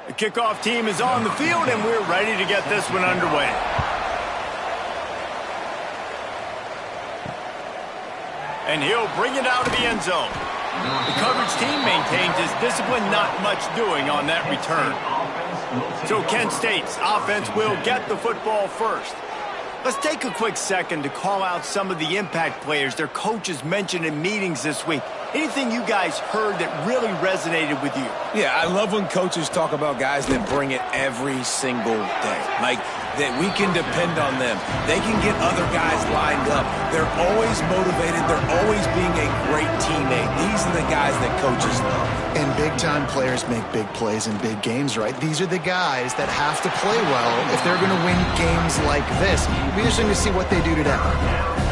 The kickoff team is on the field, and we're ready to get this one underway. And he'll bring it out of the end zone. The coverage team maintains his discipline, not much doing on that return. So Kent State's offense will get the football first. Let's take a quick second to call out some of the impact players their coaches mentioned in meetings this week. Anything you guys heard that really resonated with you? Yeah, I love when coaches talk about guys that bring it every single day. Like, that we can depend on them. They can get other guys lined up. They're always motivated. They're always being a great teammate. These are the guys that coaches love. And big-time players make big plays in big games, right? These are the guys that have to play well if they're going to win games like this. We're just going to see what they do today.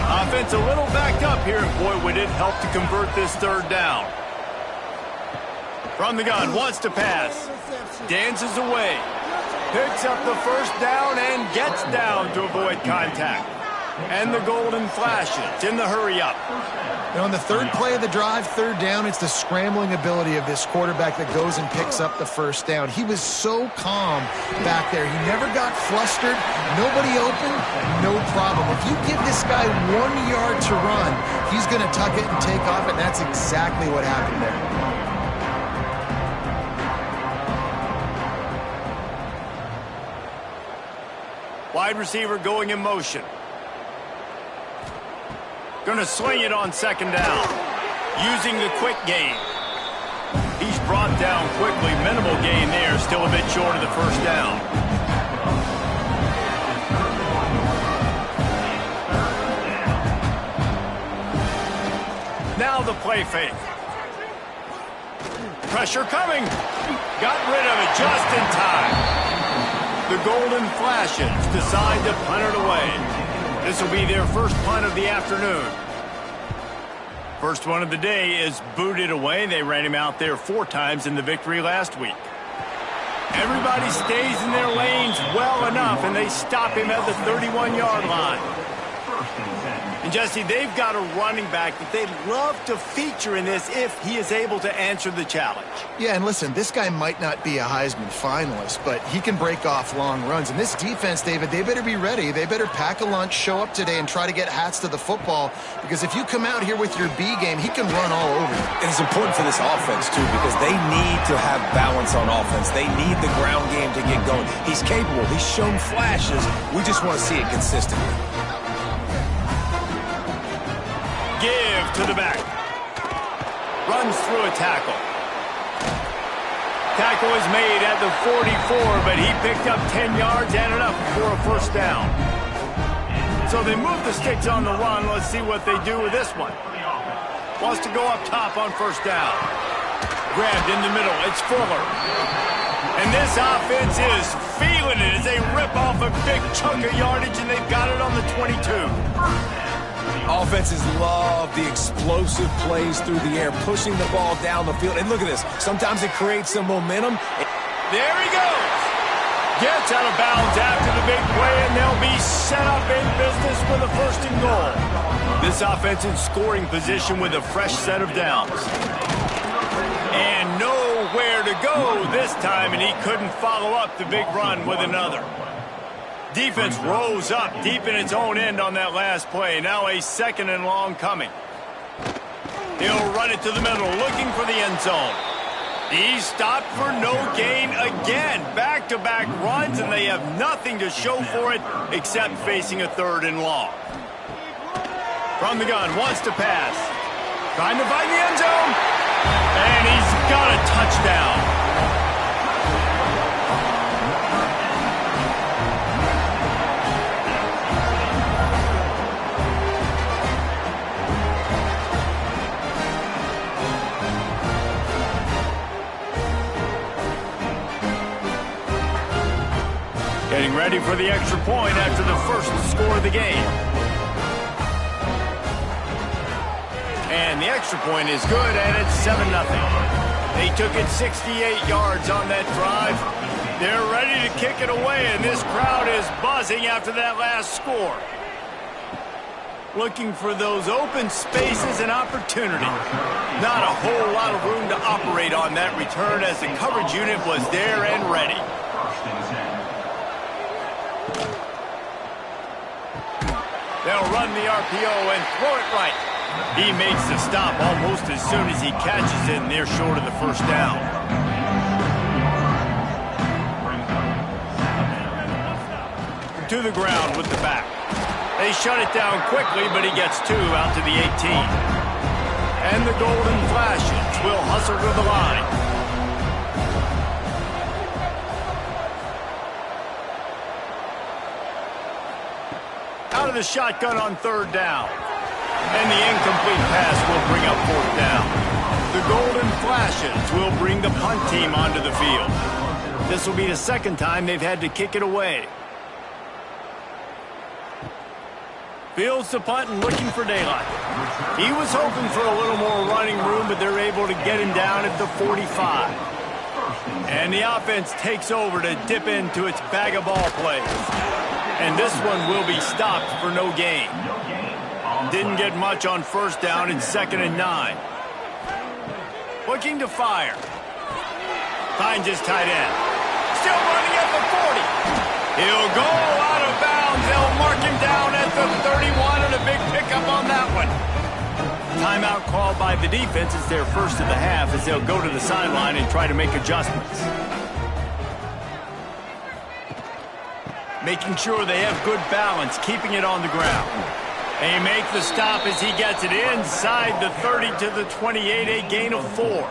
Offense a little backed up here, and boy, would it help to convert this third down. From the gun, wants to pass. Dances away. Picks up the first down and gets down to avoid contact. And the golden flashes in the hurry-up. Now, on the third play of the drive, third down, it's the scrambling ability of this quarterback that goes and picks up the first down. He was so calm back there. He never got flustered. Nobody open, no problem. If you give this guy 1 yard to run, he's going to tuck it and take off, and that's exactly what happened there. Wide receiver going in motion. Going to sling it on second down. Using the quick game. He's brought down quickly. Minimal gain there. Still a bit short of the first down. Now the play fake. Pressure coming. Got rid of it just in time. The Golden Flashes decide to punt it away. This will be their first punt of the afternoon. First one of the day is booted away. They ran him out there 4 times in the victory last week. Everybody stays in their lanes well enough, and they stop him at the 31-yard line. And, Jesse, they've got a running back that they'd love to feature in this if he is able to answer the challenge. Yeah, and listen, this guy might not be a Heisman finalist, but he can break off long runs. And this defense, David, they better be ready. They better pack a lunch, show up today, and try to get hats to the football. Because if you come out here with your B game, he can run all over you. And it's important for this offense, too, because they need to have balance on offense. They need the ground game to get going. He's capable. He's shown flashes. We just want to see it consistently. Give to the back. Runs through a tackle. Tackle is made at the 44, but he picked up 10 yards and enough for a first down. So they move the sticks on the run. Let's see what they do with this one. Wants to go up top on first down. Grabbed in the middle. It's Fuller. And this offense is feeling it as they rip off a big chunk of yardage, and they've got it on the 22. Offenses love the explosive plays through the air, pushing the ball down the field. And look at this. Sometimes it creates some momentum. There he goes. Gets out of bounds after the big play, and they'll be set up in business for the first and goal. This offense in scoring position with a fresh set of downs. And nowhere to go this time, and he couldn't follow up the big run with another. Defense rose up deep in its own end on that last play. Now a second and long coming. He'll run it to the middle, looking for the end zone. He's stopped for no gain again. Back-to-back runs, and they have nothing to show for it except facing a third and long. From the gun, wants to pass. Trying to find the end zone. And he's got a touchdown. Getting ready for the extra point after the first score of the game. And the extra point is good, and it's 7-0. They took it 68 yards on that drive. They're ready to kick it away, and this crowd is buzzing after that last score. Looking for those open spaces and opportunity. Not a whole lot of room to operate on that return as the coverage unit was there and ready. They'll run the RPO and throw it right. He makes the stop almost as soon as he catches it, and they're short of the first down. To the ground with the back. They shut it down quickly, but he gets 2 out to the 18. And the Golden Flashes will hustle to the line. Out of the shotgun on 3rd down. And the incomplete pass will bring up 4th down. The Golden Flashes will bring the punt team onto the field. This will be the 2nd time they've had to kick it away. Fields the punt and looking for daylight. He was hoping for a little more running room, but they're able to get him down at the 45. And the offense takes over to dip into its bag of ball plays. And this one will be stopped for no gain. Didn't get much on 1st down and 2nd and 9. Looking to fire. Finds his tight end. Still running at the 40. He'll go out of bounds. They'll mark him down at the 31 and a big pickup on that one. Timeout called by the defense is their first of the half as they'll go to the sideline and try to make adjustments. Making sure they have good balance, keeping it on the ground. They make the stop as he gets it inside the 30 to the 28, a gain of 4.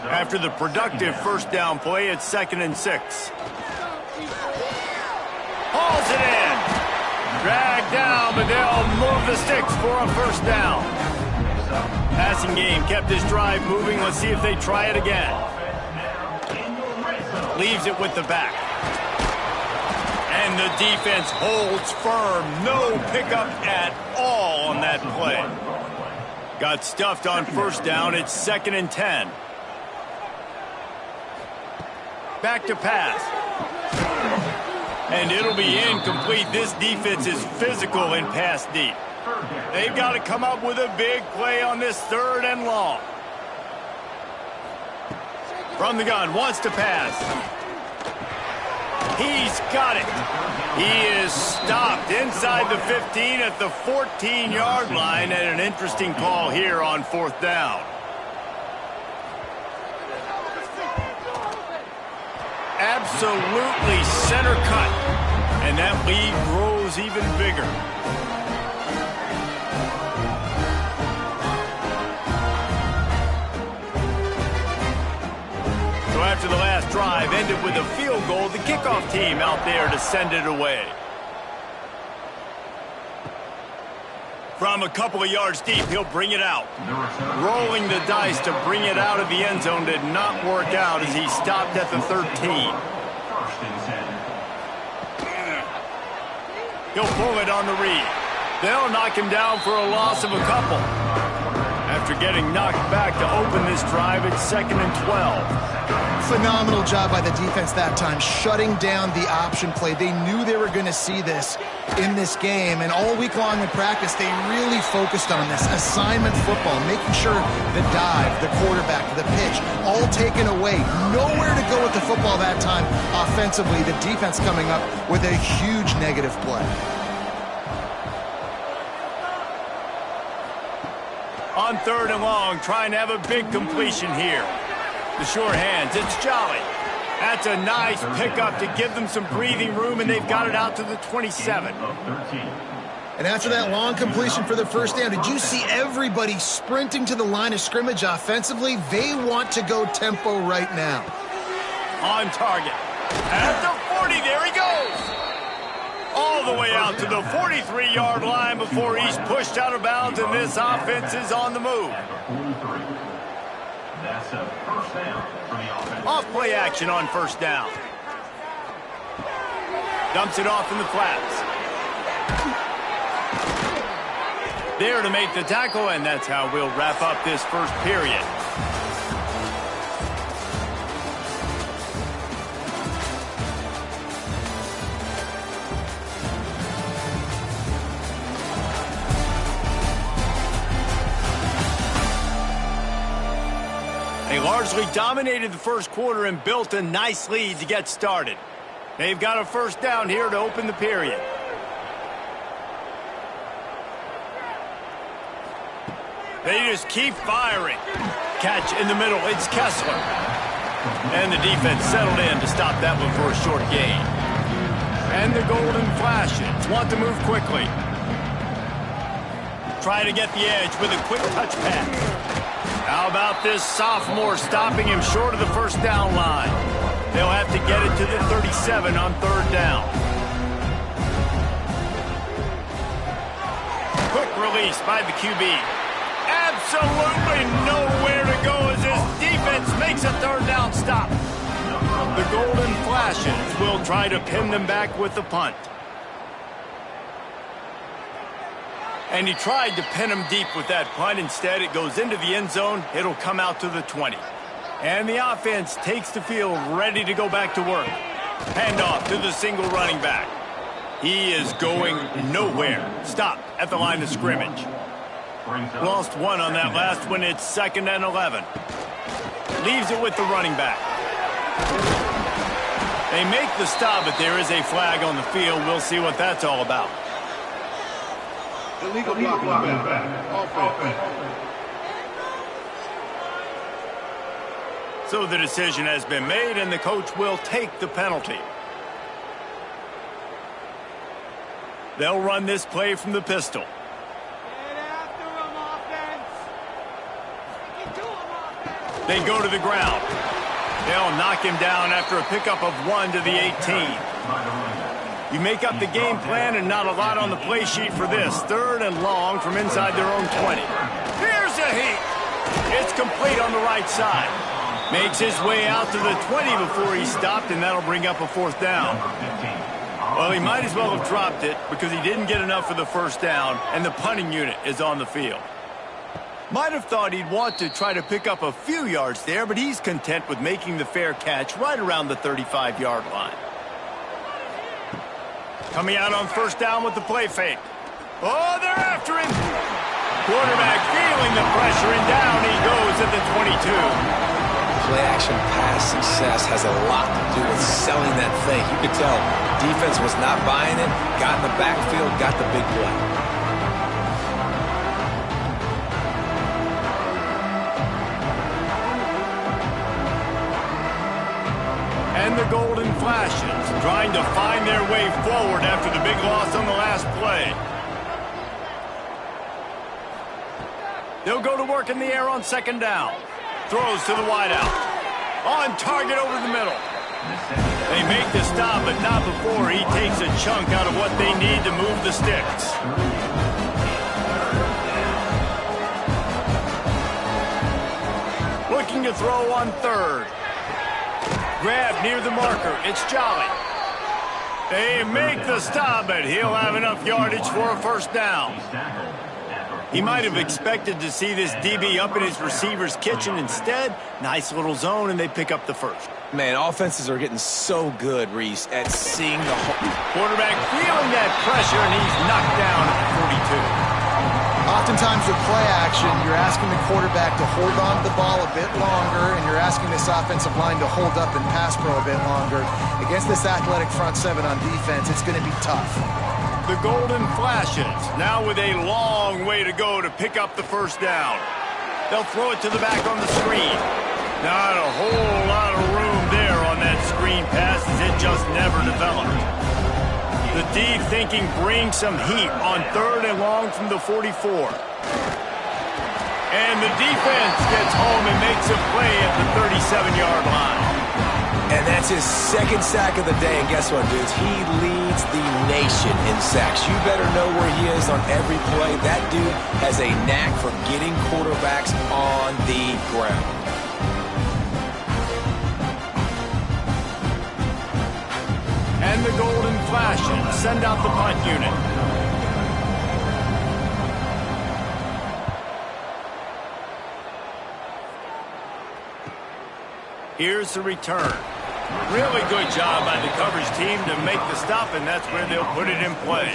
After the productive 1st down play, it's 2nd and 6. Hauls it in. Dragged down, but they'll move the sticks for a 1st down. Passing game kept this drive moving. Let's see if they try it again. Leaves it with the back. And the defense holds firm. No pickup at all on that play. Got stuffed on 1st down. It's 2nd and 10. Back to pass. And it'll be incomplete. This defense is physical in pass deep. They've got to come up with a big play on this 3rd and long. From the gun, wants to pass. He's got it. He is stopped inside the 15 at the 14-yard line, and an interesting call here on 4th down. Absolutely center cut, and that lead grows even bigger. So after the last drive ended with a field goal, the kickoff team out there to send it away. From a couple of yards deep, he'll bring it out. Rolling the dice to bring it out of the end zone did not work out as he stopped at the 13. He'll pull it on the read. They'll knock him down for a loss of a couple. After getting knocked back to open this drive, it's 2nd and 12. Phenomenal job by the defense that time, shutting down the option play. They knew they were going to see this in this game, and all week long in practice, they really focused on this assignment football, making sure the dive, the quarterback, the pitch, all taken away. Nowhere to go with the football that time offensively. The defense coming up with a huge negative play. On 3rd and long, trying to have a big completion here. The sure hands, it's Jolly. That's a nice pickup to give them some breathing room, and they've got it out to the 27. And after that long completion for the 1st down, did you see everybody sprinting to the line of scrimmage offensively? They want to go tempo right now. On target. At the 40, there he goes. All the way out to the 43-yard line before he's pushed out of bounds, and this offense is on the move. Off play action on 1st down. Dumps it off in the flats. There to make the tackle, and that's how we'll wrap up this 1st period. They largely dominated the first quarter and built a nice lead to get started. They've got a first down here to open the period. They just keep firing. Catch in the middle. It's Kessler. And the defense settled in to stop that one for a short gain. And the golden flashes want to move quickly. Try to get the edge with a quick touch pass. How about this sophomore stopping him short of the first down line? They'll have to get it to the 37 on third down. Quick release by the QB. Absolutely nowhere to go as this defense makes a third down stop. The golden flashes will try to pin them back with the punt. And he tried to pin him deep with that punt. Instead, it goes into the end zone. It'll come out to the 20. And the offense takes the field ready to go back to work. Handoff to the single running back. He is going nowhere. Stop at the line of scrimmage. Lost one on that last one. It's 2nd and 11. Leaves it with the running back. They make the stop, but there is a flag on the field. We'll see what that's all about. Illegal blocking back. Offense. So the decision has been made, and the coach will take the penalty. They'll run this play from the pistol. They go to the ground. They'll knock him down after a pickup of 1 to the 18. You make up the game plan and not a lot on the play sheet for this. 3rd and long from inside their own 20. Here's a heat. It's complete on the right side. Makes his way out to the 20 before he stopped, and that'll bring up a 4th down. Well, he might as well have dropped it because he didn't get enough for the first down, and the punting unit is on the field. Might have thought he'd want to try to pick up a few yards there, but he's content with making the fair catch right around the 35-yard line. Coming out on first down with the play fake. Oh, they're after him. Quarterback feeling the pressure, and down he goes at the 22. Play-action pass success has a lot to do with selling that fake. You could tell defense was not buying it, got in the backfield, got the big play. And the golden flashes trying to find their way forward after the big loss on the last play. They'll go to work in the air on 2nd down. Throws to the wideout. On target over the middle. They make the stop, but not before he takes a chunk out of what they need to move the sticks. Looking to throw on 3rd. Grab near the marker. It's Jolly. They make the stop, but he'll have enough yardage for a first down. He might have expected to see this DB up in his receiver's kitchen. Instead, nice little zone, and they pick up the first. Man, offenses are getting so good, Reese, at seeing the quarterback feeling that pressure, and he's knocked down at the 42. Oftentimes with play action, you're asking the quarterback to hold on to the ball a bit longer, and you're asking this offensive line to hold up and pass pro a bit longer. Against this athletic front 7 on defense, it's going to be tough. The golden flashes, now with a long way to go to pick up the first down. They'll throw it to the back on the screen. Not a whole lot of room there on that screen pass, as it just never developed. The deep thinking brings some heat on 3rd and long from the 44. And the defense gets home and makes a play at the 37-yard line. And that's his 2nd sack of the day. And guess what, dudes? He leads the nation in sacks. You better know where he is on every play. That dude has a knack for getting quarterbacks on the ground. And the golden flashes send out the punt unit. Here's the return. Really good job by the coverage team to make the stop, and that's where they'll put it in play.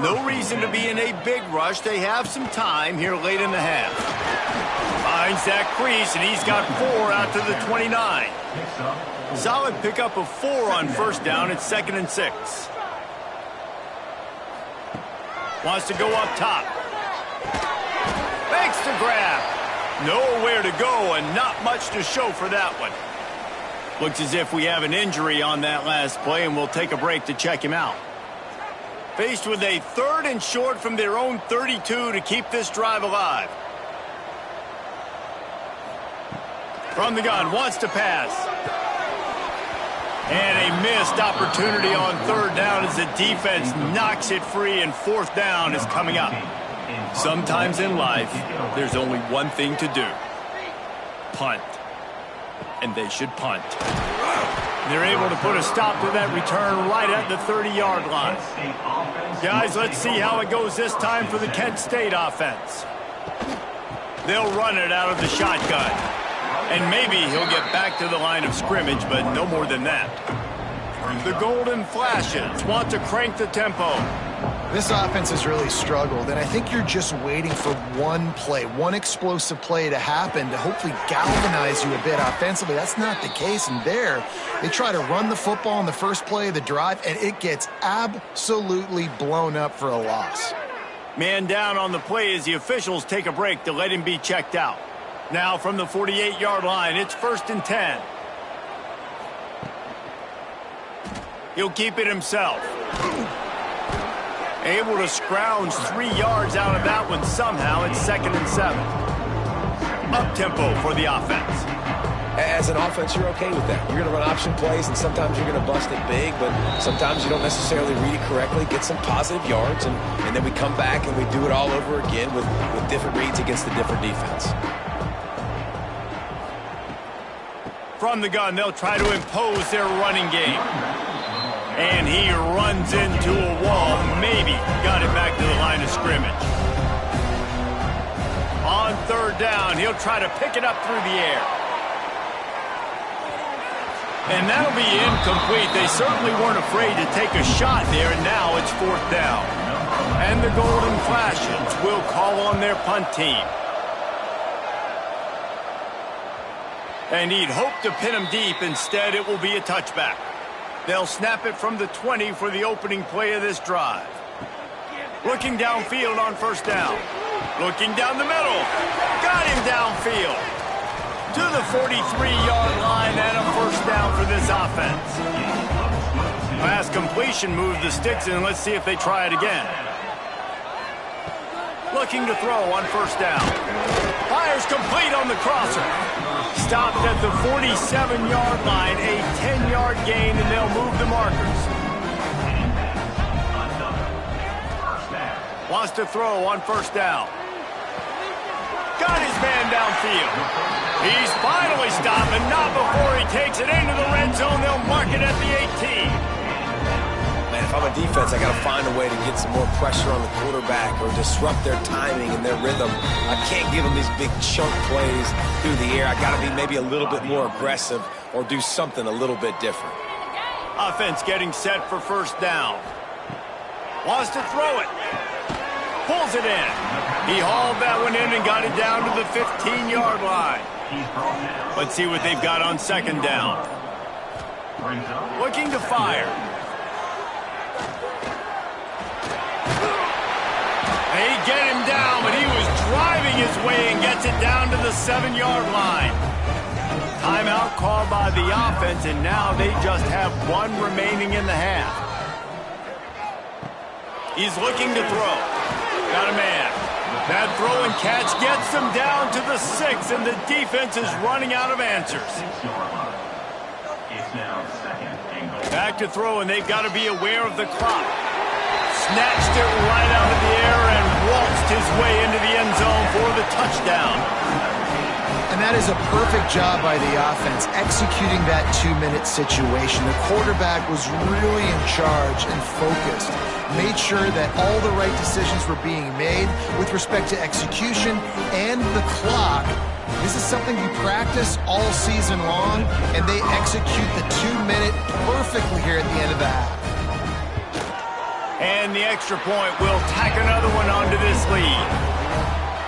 No reason to be in a big rush. They have some time here late in the half. Finds that crease, and he's got 4 out to the 29. Solid pickup of 4 on first down. It's 2nd and 6. Wants to go up top. Makes the grab. Nowhere to go and not much to show for that one. Looks as if we have an injury on that last play, and we'll take a break to check him out. Faced with a 3rd and short from their own 32 to keep this drive alive. From the gun, wants to pass. And a missed opportunity on 3rd down as the defense knocks it free, and 4th down is coming up. Sometimes in life, there's only one thing to do. Punt. And they should punt. They're able to put a stop to that return right at the 30-yard line. Guys, let's see how it goes this time for the Kent State offense. They'll run it out of the shotgun. And maybe he'll get back to the line of scrimmage, but no more than that. The Golden Flashes want to crank the tempo. This offense has really struggled, and I think you're just waiting for one play, one explosive play to happen to hopefully galvanize you a bit offensively. That's not the case, and there they try to run the football in the first play of the drive, and it gets absolutely blown up for a loss. Man down on the play as the officials take a break to let him be checked out. Now from the 48-yard line, it's 1st and 10. He'll keep it himself. Able to scrounge 3 yards out of that one somehow. It's 2nd and 7. Up-tempo for the offense. As an offense, you're okay with that. You're going to run option plays, and sometimes you're going to bust it big, but sometimes you don't necessarily read it correctly, get some positive yards, and then we come back and we do it all over again with different reads against the different defense. From the gun, they'll try to impose their running game. And he runs into a wall. Maybe got it back to the line of scrimmage. On 3rd down, he'll try to pick it up through the air. And that'll be incomplete. They certainly weren't afraid to take a shot there, and now it's 4th down. And the Golden Flashes will call on their punt team. And he'd hoped to pin him deep. Instead, it will be a touchback. They'll snap it from the 20 for the opening play of this drive. Looking downfield on 1st down. Looking down the middle. Got him downfield. To the 43-yard line and a 1st down for this offense. Pass completion moves the sticks in. Let's see if they try it again. Looking to throw on 1st down. Fires complete on the crosser. Stopped at the 47-yard line, a 10-yard gain, and they'll move the markers. Wants to throw on 1st down. Got his man downfield. He's finally stopped, and not before he takes it into the red zone. They'll mark it at the 18. Man, if I'm a defense, I got to find a way to get some more pressure on the quarterback or disrupt their timing and their rhythm. I can't give them these big chunk plays through the air. I got to be maybe a little bit more aggressive or do something a little bit different. Offense getting set for 1st down. Wants to throw it. Pulls it in. He hauled that one in and got it down to the 15-yard line. Let's see what they've got on 2nd down. Looking to fire. They get him down, but he was driving his way and gets it down to the 7-yard line. Timeout called by the offense, and now they just have 1 remaining in the half. He's looking to throw. Got a man. That throw and catch gets them down to the 6, and the defense is running out of answers. Back to throw, and they've got to be aware of the clock. Snatched it right out of the air and waltzed his way into the end zone for the touchdown. And that is a perfect job by the offense, executing that 2-minute situation. The quarterback was really in charge and focused. Made sure that all the right decisions were being made with respect to execution and the clock. This is something you practice all season long, and they execute the 2-minute perfectly here at the end of the half. And the extra point will tack another one onto this lead.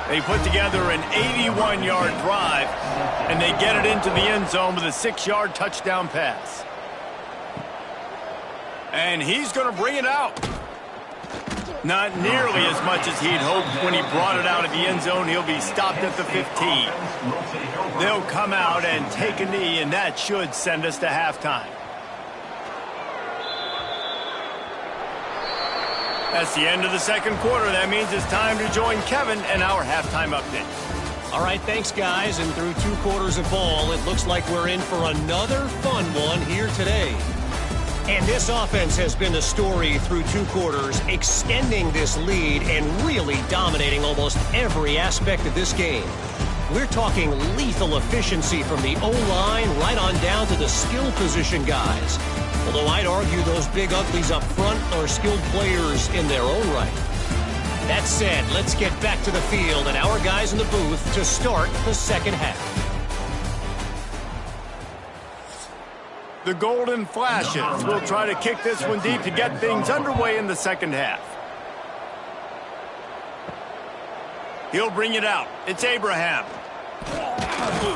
They put together an 81-yard drive, and they get it into the end zone with a 6-yard touchdown pass. And he's going to bring it out. Not nearly as much as he'd hoped when he brought it out of the end zone. He'll be stopped at the 15. They'll come out and take a knee, and that should send us to halftime. That's the end of the second quarter. That means it's time to join Kevin and our halftime update. All right, thanks, guys. And through 2 quarters of ball, it looks like we're in for another fun one here today. And this offense has been the story through 2 quarters, extending this lead and really dominating almost every aspect of this game. We're talking lethal efficiency from the O-line right on down to the skill position guys. Although I'd argue those big uglies up front are skilled players in their own right. That said, let's get back to the field and our guys in the booth to start the second half. The Golden Flashes will try to kick this one deep to get things underway in the second half. He'll bring it out. It's Abraham.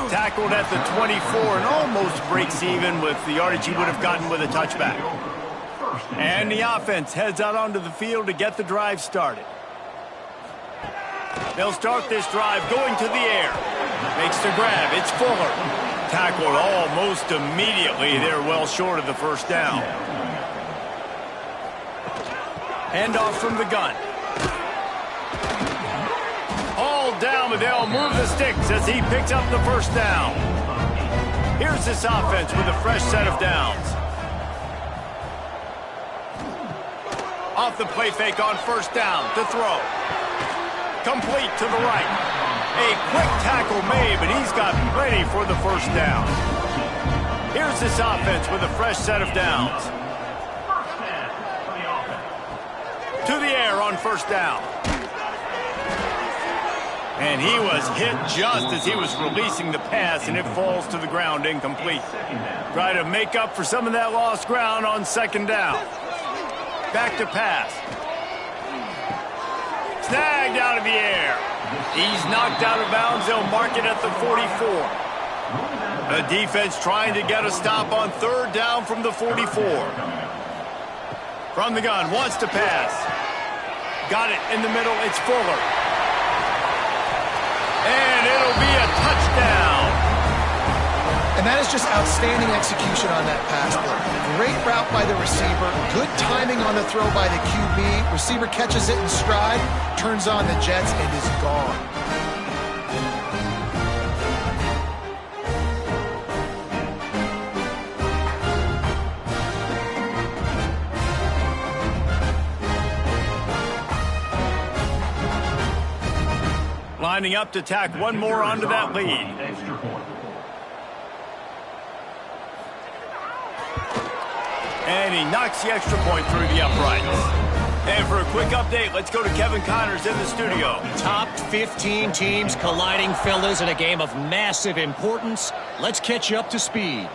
Tackled at the 24 and almost breaks even with the yardage he would have gotten with a touchback. And the offense heads out onto the field to get the drive started. They'll start this drive going to the air. Makes the grab. It's Fuller. Tackled almost immediately. They're well short of the first down. Handoff from the gun. All down, but they'll move the sticks as he picks up the first down. Here's this offense with a fresh set of downs. Off the play fake on first down to throw. Complete to the right. A quick tackle made, but he's got plenty for the first down. Here's this offense with a fresh set of downs. To the air on first down. And he was hit just as he was releasing the pass, and it falls to the ground incomplete. Try to make up for some of that lost ground on second down. Back to pass. Snagged out of the air. He's knocked out of bounds. They'll mark it at the 44. The defense trying to get a stop on third down from the 44. From the gun, wants to pass. Got it in the middle. It's Fuller. And it'll be a touchdown. And that is just outstanding execution on that pass play. Great route by the receiver. Good timing on the throw by the QB. Receiver catches it in stride, turns on the jets, and is gone. Lining up to tack one more onto that lead. And he knocks the extra point through the uprights. And for a quick update, let's go to Kevin Connors in the studio. Top 15 teams colliding, fellas, in a game of massive importance. Let's catch you up to speed.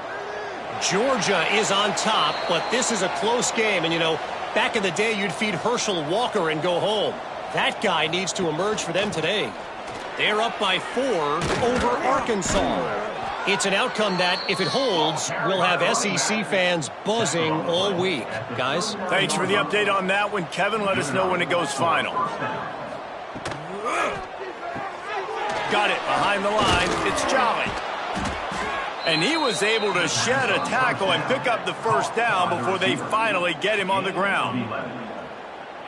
Georgia is on top, but this is a close game. And, you know, back in the day, you'd feed Herschel Walker and go home. That guy needs to emerge for them today. They're up by 4 over Arkansas. It's an outcome that, if it holds, we'll have SEC fans buzzing all week. Guys? Thanks for the update on that one, Kevin. Let us know when it goes final. Got it behind the line. It's Jolly. And he was able to shed a tackle and pick up the first down before they finally get him on the ground.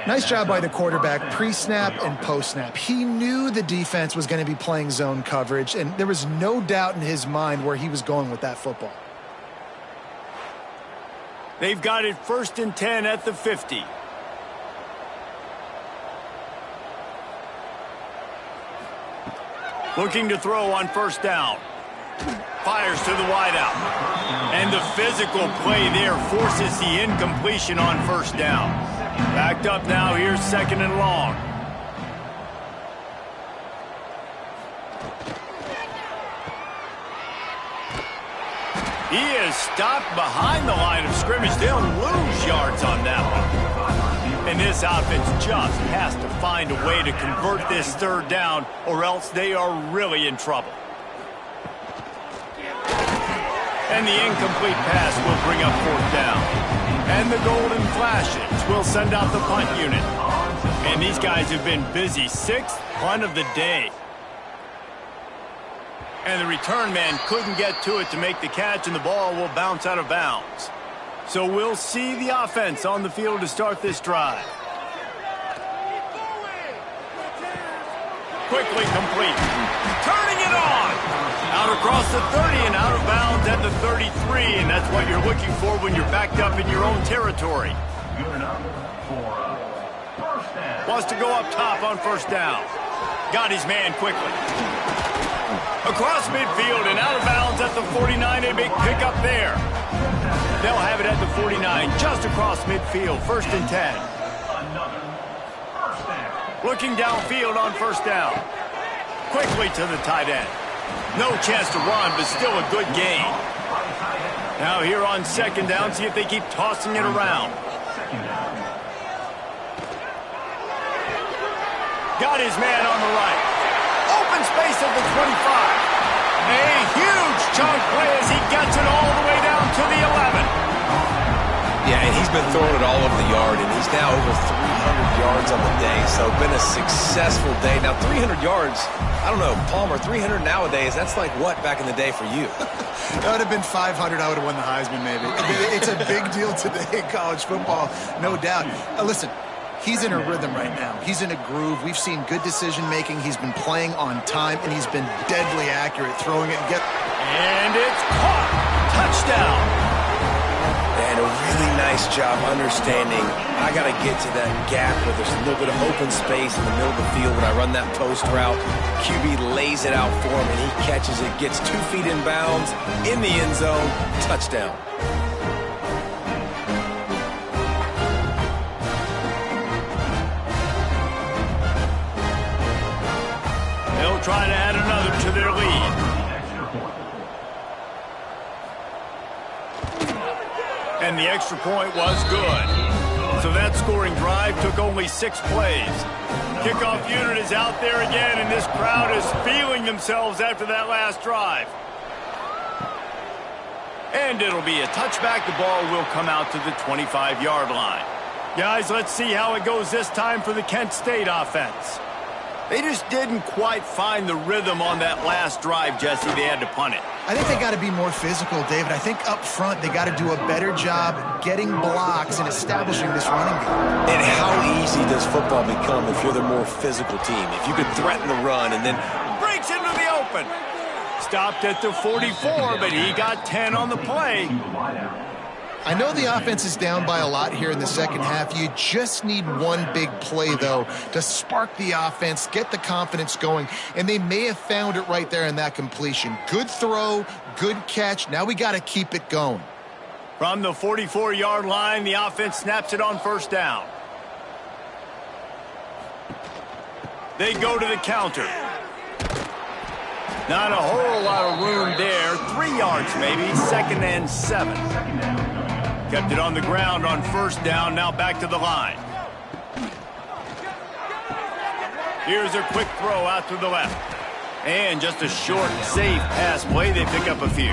Nice job by the quarterback, pre-snap and post-snap. He knew the defense was going to be playing zone coverage, and there was no doubt in his mind where he was going with that football. They've got it 1st and 10 at the 50. Looking to throw on first down. Fires to the wideout. And the physical play there forces the incompletion on first down. Backed up now, here's 2nd and long. He is stopped behind the line of scrimmage. They'll lose yards on that one. And this offense just has to find a way to convert this third down, or else they are really in trouble. And the incomplete pass will bring up fourth down. And the golden flashes will send out the punt unit. And these guys have been busy. Sixth punt of the day. And the return man couldn't get to it to make the catch, and the ball will bounce out of bounds. So we'll see the offense on the field to start this drive. Quickly complete. Turning it on. Out across the 30 and out of bounds at the 33, and that's what you're looking for when you're backed up in your own territory. Wants to go up top on first down. Got his man quickly. Across midfield and out of bounds at the 49, a big pickup there. They'll have it at the 49, just across midfield, 1st and 10. Looking downfield on first down. Quickly to the tight end. No chance to run, but still a good gain. Now here on 2nd down, see if they keep tossing it around. Got his man on the right. Open space at the 25. A huge chunk play as he gets it all the way down to the 11. Yeah, and he's been throwing it all over the yard, and he's now over 300 yards on the day, so been a successful day. Now, 300 yards, I don't know, Palmer, 300 nowadays, that's like what back in the day for you? That would have been 500. I would have won the Heisman, maybe. It's a big deal today in college football, no doubt. Listen, he's in a rhythm right now. He's in a groove. We've seen good decision-making. He's been playing on time, and he's been deadly accurate throwing it. And it's caught. Touchdown. And a really nice job understanding I got to get to that gap where there's a little bit of open space in the middle of the field when I run that post route. QB lays it out for him, and he catches it, gets 2 feet in bounds, in the end zone, touchdown. They'll try to add another to their lead. And the extra point was good. So that scoring drive took only 6 plays. Kickoff unit is out there again, and this crowd is feeling themselves after that last drive. And it'll be a touchback. The ball will come out to the 25-yard line. Guys, let's see how it goes this time for the Kent State offense. They just didn't quite find the rhythm on that last drive, Jesse. They had to punt it. I think they got to be more physical, David. I think up front they got to do a better job getting blocks and establishing this running game. And how easy does football become if you're the more physical team? If you could threaten the run and then breaks into the open. Stopped at the 44, but he got 10 on the play. I know the offense is down by a lot here in the second half. You just need one big play, though, to spark the offense, get the confidence going, and they may have found it right there in that completion. Good throw, good catch. Now we got to keep it going. From the 44-yard line, the offense snaps it on first down. They go to the counter. Not a whole lot of room there. 3 yards maybe, 2nd and 7. Kept it on the ground on first down, now back to the line. Here's a quick throw out to the left. And just a short, safe pass play. They pick up a few.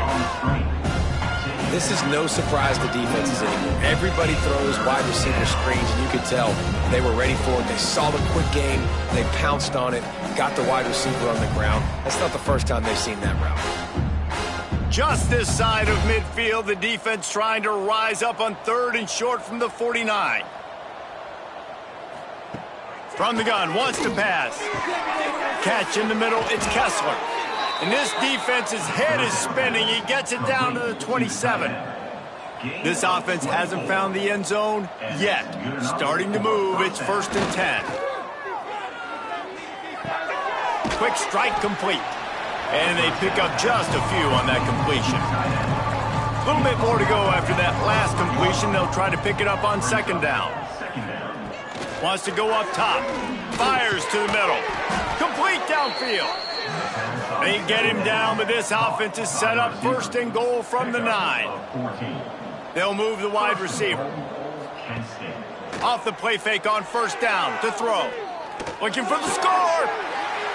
This is no surprise to defenses anymore. Everybody throws wide receiver screens, and you could tell they were ready for it. They saw the quick game. They pounced on it, got the wide receiver on the ground. That's not the first time they've seen that route. Just this side of midfield, the defense trying to rise up on 3rd and short from the 49. From the gun, wants to pass. Catch in the middle, it's Kessler. And this defense's head is spinning. He gets it down to the 27. This offense hasn't found the end zone yet. Starting to move, it's 1st and 10. Quick strike complete. And they pick up just a few on that completion. A little bit more to go after that last completion. They'll try to pick it up on 2nd down. Wants to go up top. Fires to the middle. Complete downfield. They get him down, but this offense is set up 1st and goal from the 9. They'll move the wide receiver. Off the play fake on first down to throw. Looking for the score.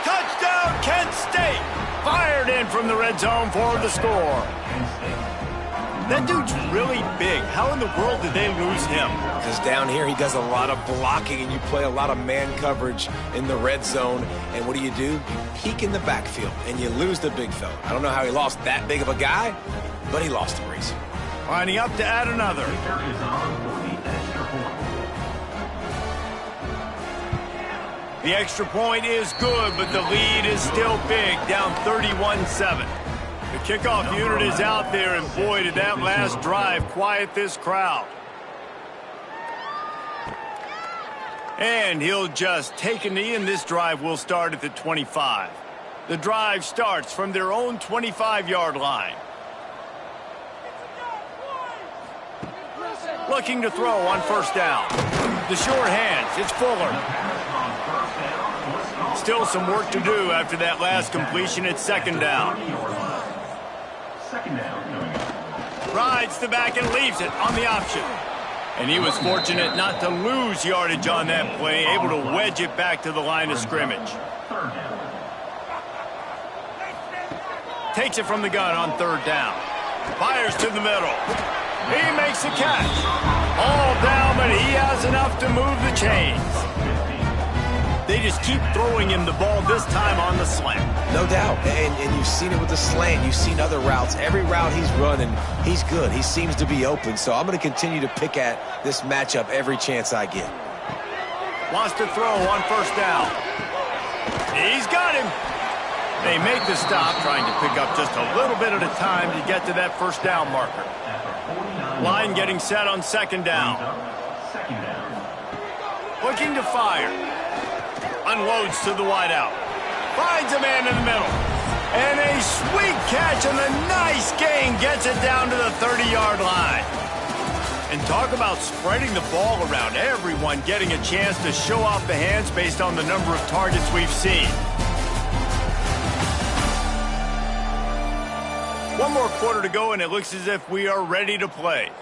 Touchdown, Kent State. Fired in from the red zone for the score. That dude's really big. How in the world did they lose him? Because down here he does a lot of blocking and you play a lot of man coverage in the red zone. And what do? You peek in the backfield and you lose the big fella. I don't know how he lost that big of a guy, but he lost him recently. Lining up to add another. The extra point is good, but the lead is still big, down 31-7. The kickoff unit is out there, and boy, did that last drive quiet this crowd. And he'll just take a knee, and this drive will start at the 25. The drive starts from their own 25-yard line. Looking to throw on first down. The short hands, it's Fuller. Still some work to do after that last completion at second down. Rides the back and leaves it on the option. And he was fortunate not to lose yardage on that play, able to wedge it back to the line of scrimmage. Takes it from the gun on third down. Fires to the middle. He makes the catch. All down, but he has enough to move the chains. They just keep throwing him the ball, this time on the slant. No doubt, and you've seen it with the slant. You've seen other routes. Every route he's running, he's good. He seems to be open, so I'm going to continue to pick at this matchup every chance I get. Wants to throw on first down. He's got him. They make the stop, trying to pick up just a little bit at a time to get to that first down marker. Line getting set on second down. Looking to fire. Unloads to the wideout. Finds a man in the middle. And a sweet catch and a nice gain gets it down to the 30-yard line. And talk about spreading the ball around. Everyone getting a chance to show off the hands based on the number of targets we've seen. One more quarter to go, and it looks as if we are ready to play.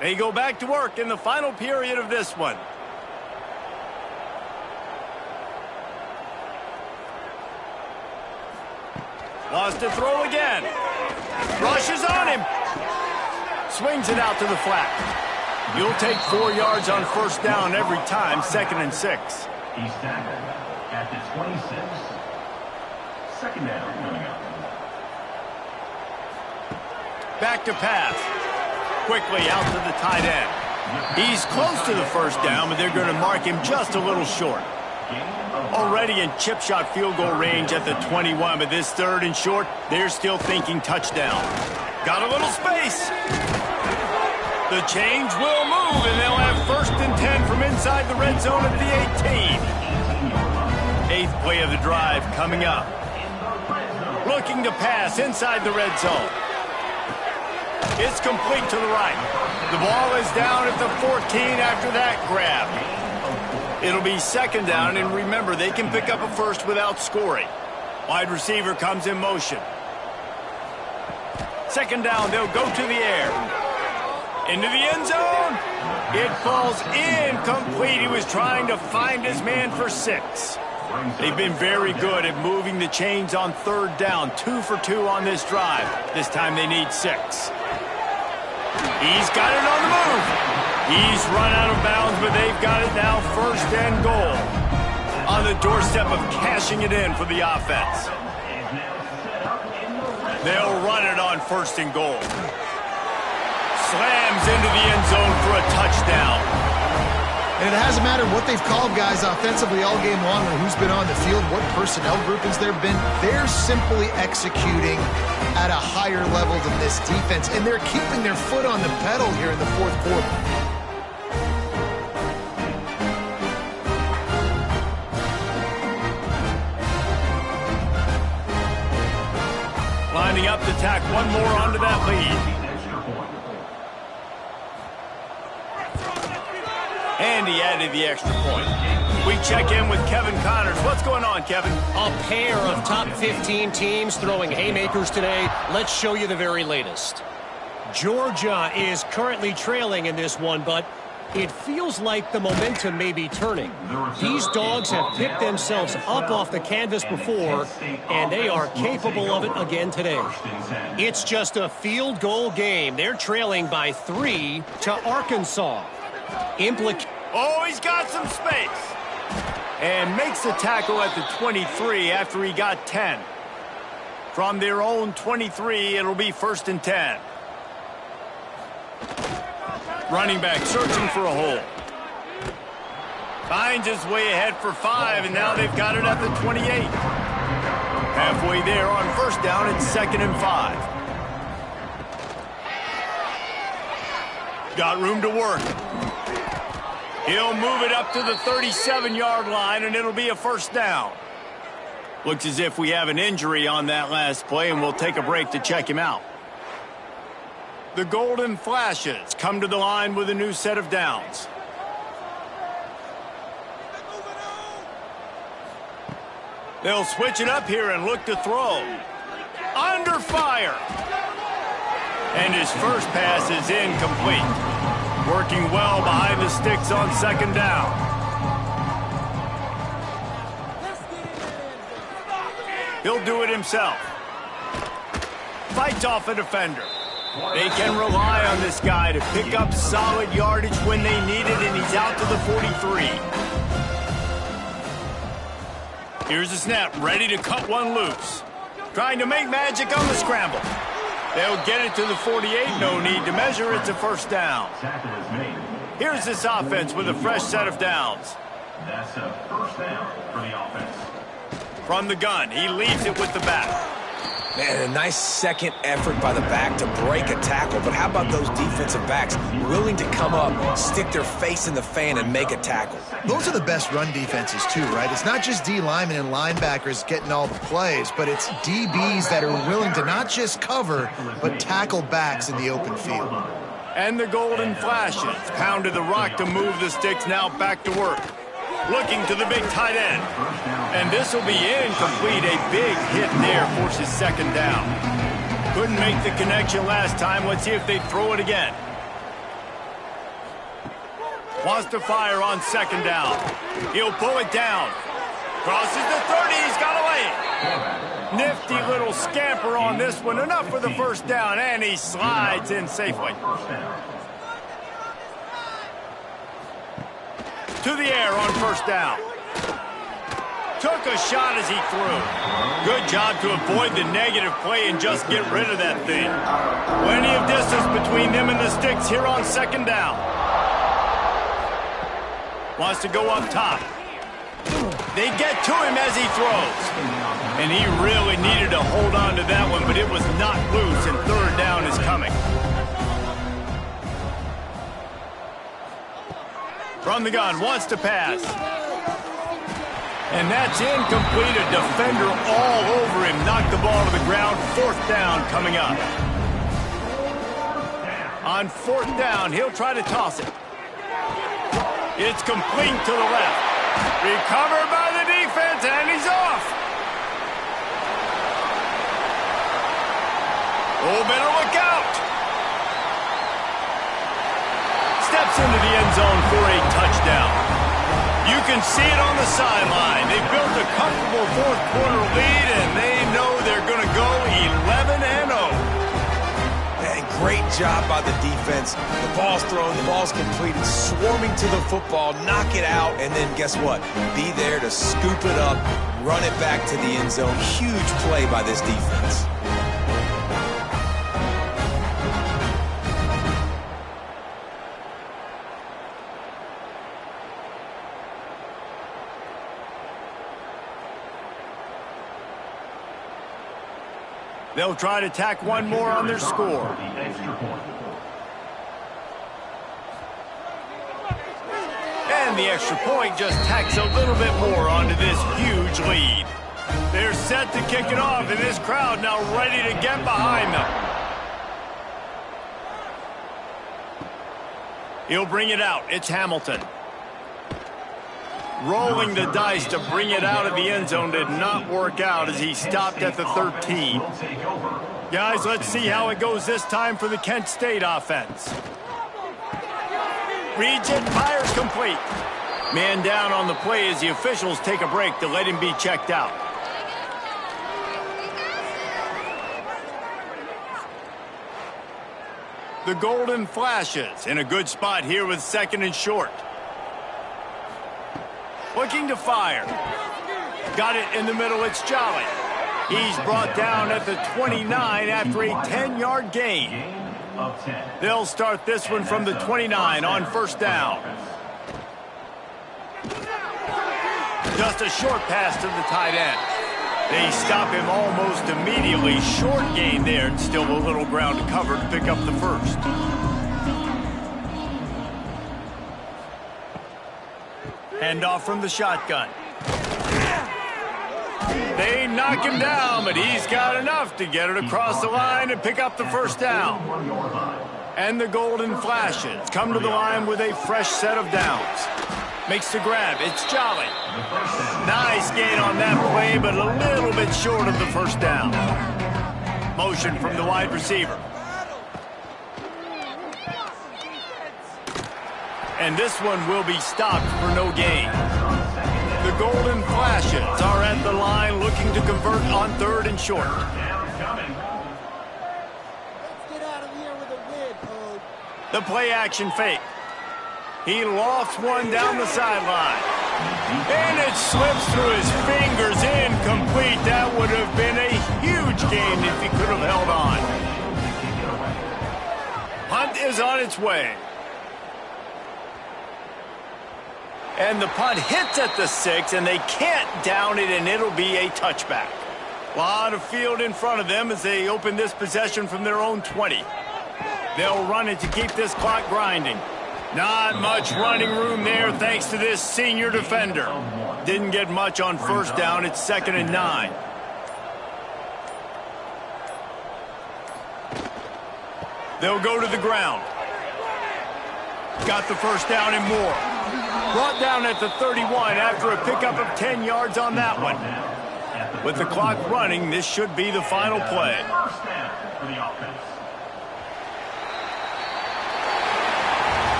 They go back to work in the final period of this one. Lost to throw again. Rushes on him. Swings it out to the flat. You'll take 4 yards on first down every time, 2nd and 6. He's tackled at the 26. Second down coming up. Back to pass. Quickly out to the tight end. He's close to the first down, but they're going to mark him just a little short. Already in chip shot field goal range at the 21, but this 3rd and short, they're still thinking touchdown. Got a little space. The change will move, and they'll have 1st and 10 from inside the red zone at the 18. 8th play of the drive coming up. Looking to pass inside the red zone. It's complete to the right. The ball is down at the 14 after that grab. It'll be 2nd down, and remember, they can pick up a first without scoring. Wide receiver comes in motion. 2nd down, they'll go to the air. Into the end zone. It falls incomplete. He was trying to find his man for 6. They've been very good at moving the chains on 3rd down. 2 for 2 on this drive. This time they need 6. He's got it on the move. He's run out of bounds, but they've got it now 1st and goal. On the doorstep of cashing it in for the offense. They'll run it on 1st and goal. Slams into the end zone for a touchdown. And it hasn't mattered what they've called guys offensively all game long or who's been on the field, what personnel groupings there have been. They're simply executing at a higher level than this defense, and they're keeping their foot on the pedal here in the 4th quarter. Lining up to tack one more onto that lead. And he added the extra point. We check in with Kevin Connors. What's going on, Kevin? A pair of top 15 teams throwing haymakers today. Let's show you the very latest. Georgia is currently trailing in this one, but It feels like the momentum may be turning. These dogs have picked themselves up off the canvas before, and they are capable of it again today. It's just a field goal game. They're trailing by 3 to Arkansas. Oh, he's got some space. And makes the tackle at the 23 after he got 10. From their own 23, it'll be 1st and 10. Running back searching for a hole. Finds his way ahead for 5, and now they've got it at the 28. Halfway there on 1st down, it's 2nd and 5. Got room to work. He'll move it up to the 37-yard line, and it'll be a 1st down. Looks as if we have an injury on that last play, and we'll take a break to check him out. The Golden Flashes come to the line with a new set of downs. They'll switch it up here and look to throw. Under fire. And his first pass is incomplete. Working well behind the sticks on 2nd down. He'll do it himself. Fights off a defender. They can rely on this guy to pick up solid yardage when they need it, and he's out to the 43. Here's the snap, ready to cut one loose. Trying to make magic on the scramble. They'll get it to the 48, no need to measure, it's a 1st down. Here's this offense with a fresh set of downs. That's a 1st down for the offense. From the gun, he leaves it with the back. Man, a nice second effort by the back to break a tackle, but how about those defensive backs willing to come up, stick their face in the fan, and make a tackle? Those are the best run defenses too, right? It's not just D linemen and linebackers getting all the plays, but it's DBs that are willing to not just cover, but tackle backs in the open field. And the Golden Flashes pounded the rock to move the sticks, now back to work. Looking to the big tight end. And this will be incomplete. A big hit there forces 2nd down. Couldn't make the connection last time. Let's see if they throw it again. Wants to fire on 2nd down. He'll pull it down. Crosses the 30. He's got away. Nifty little scamper on this one. Enough for the 1st down. And he slides in safely. To the air on 1st down. Took a shot as he threw. Good job to avoid the negative play and just get rid of that thing. Plenty of distance between them and the sticks here on 2nd down. Wants to go up top. They get to him as he throws. And he really needed to hold on to that one, but it was not loose, and 3rd down is coming. From the gun, wants to pass. And that's incomplete. A defender all over him. Knocked the ball to the ground. 4th down coming up. On 4th down, he'll try to toss it. It's complete to the left. Recovered by the defense, and he's off. Oh, better look out. Steps into the end zone for a touchdown. You can see it on the sideline. They built a comfortable 4th quarter lead, and they know they're going to go 11-0. Man, great job by the defense. The ball's thrown, the ball's completed, swarming to the football, knock it out, and then guess what? Be there to scoop it up, run it back to the end zone. Huge play by this defense. They'll try to tack one more on their score. And the extra point just tacks a little bit more onto this huge lead. They're set to kick it off, and this crowd now ready to get behind them. He'll bring it out. It's Hamilton. Rolling the dice to bring it out of the end zone did not work out as he stopped at the 13. Guys, let's see how it goes this time for the Kent State offense. Reads it, fires complete. Man down on the play as the officials take a break to let him be checked out. The Golden Flashes in a good spot here with 2nd and short. Looking to fire. Got it in the middle, it's Jolly. He's brought down at the 29 after a 10-yard gain. They'll start this one from the 29 on 1st down. Just a short pass to the tight end. They stop him almost immediately. Short gain there, and still a little ground to cover to pick up the 1st. Handoff from the shotgun. They knock him down, but he's got enough to get it across the line and pick up the 1st down. And the Golden Flashes come to the line with a fresh set of downs. Makes the grab. It's Jolly. Nice gain on that play, but a little bit short of the 1st down. Motion from the wide receiver. And this one will be stopped for no gain. The Golden Flashes are at the line looking to convert on 3rd and short. Let's get out of here with a win, Code. The play action fake. He lofts one down the sideline. And it slips through his fingers, incomplete. That would have been a huge gain if he could have held on. Punt is on its way. And the punt hits at the 6, and they can't down it, and it'll be a touchback. A lot of field in front of them as they open this possession from their own 20. They'll run it to keep this clock grinding. Not much running room there thanks to this senior defender. Didn't get much on 1st down. It's 2nd and 9. They'll go to the ground. Got the 1st down and more. Brought down at the 31 after a pickup of 10 yards on that one. With the clock running, this should be the final play.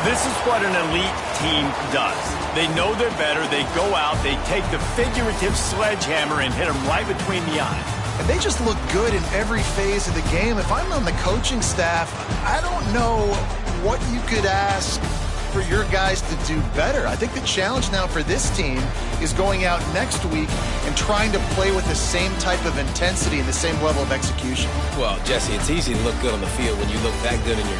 This is what an elite team does. They know they're better. They go out. They take the figurative sledgehammer and hit them right between the eyes. And they just look good in every phase of the game. If I'm on the coaching staff, I don't know what you could ask for your guys to do better. I think the challenge now for this team is going out next week and trying to play with the same type of intensity and the same level of execution. Well, Jesse, it's easy to look good on the field when you look that good in your